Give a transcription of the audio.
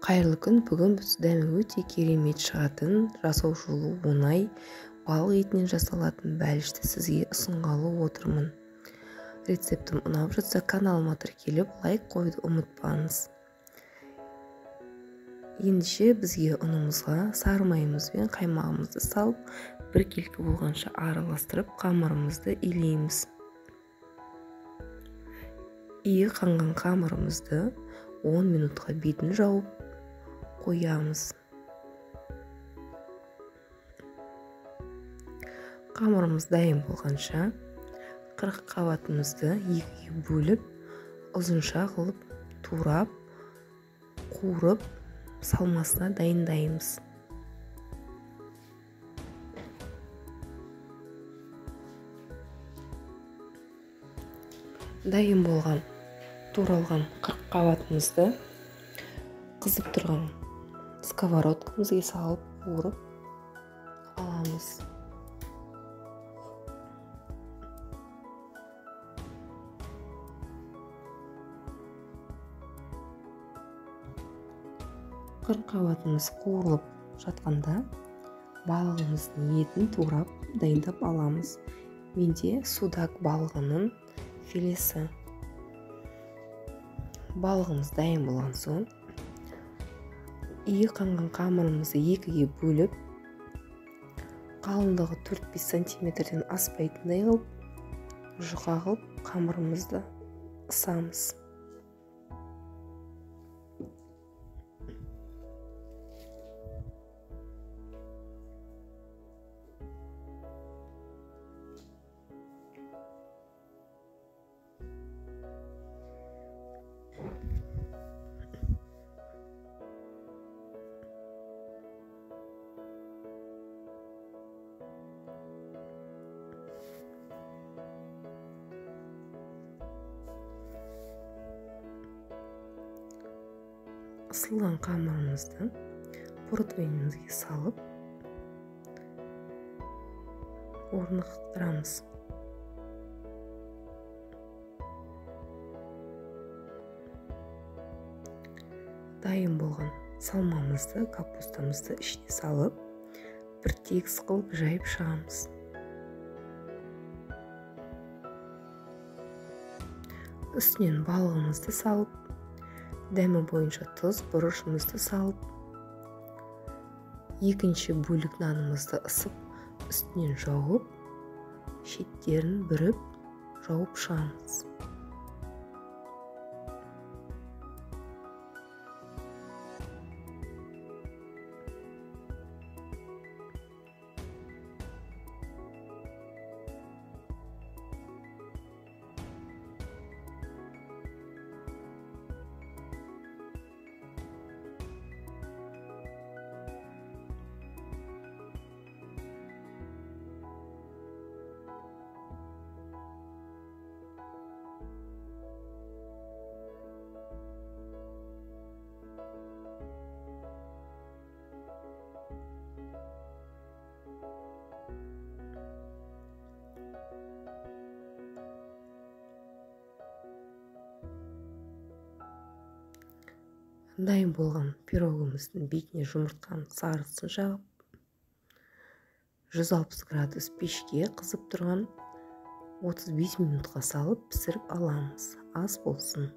Қайырлы күн, бүгін біз дәмі өте керемет шығатын, жасау жолы оңай, балық етінен жасалатын бәлішті сізге ұсынғалы отырмын. Рецептім ұнап жатса каналыма тіркеліп, лайк қойды ұмытпаңыз. Ендеше бізге ұнымызға сары майымыз бен қаймағымызды салып, бір келкі болғанша араластырып, қамырымызды илейміз. Иі қанған қамырымызды 10 минутқа бетін жауып қоямыз. Қамырымыз дайын болғанша 40 қабатымызды екіге бөліп, ұзынша қылып, турап, қуырып, салмасына дайындаймыз. Дайын болған туралған 40 қабатымызды қызып тұрған сковородкамызға салып қуырып аламыз. Қабатымыз қуырылып жатқанда балығымыздың етін турап дайындап аламыз. Менде судак балығының филесі. Балығымыз дайын болған соң иі қанған қамырымызды екіге бөліп, қалыңдығы 4-5 сантиметрден аспайтындай қылып, жұқа қылып қамырымызды ысамыз. Isылған қамырымызды противенімізге салып орнықтырамыз. Дайын болған салмамызды, капустамызды ішіне салып, бір тегіс қылып жайып шығамыз. Үстінен балығымызды салып, дәмі бойынша тұз, бұрышымызды салып, екінші бөлік нанымызды ысып, үстінен жауып, шеттерін бүріп, жауып шығамыз. Дайын болған пирогымыздың бетіне жұмыртқаның сарысын жағып, 160 градус пешке қызып тұрған 35 минутқа салып пісіріп аламыз. Ас болсын.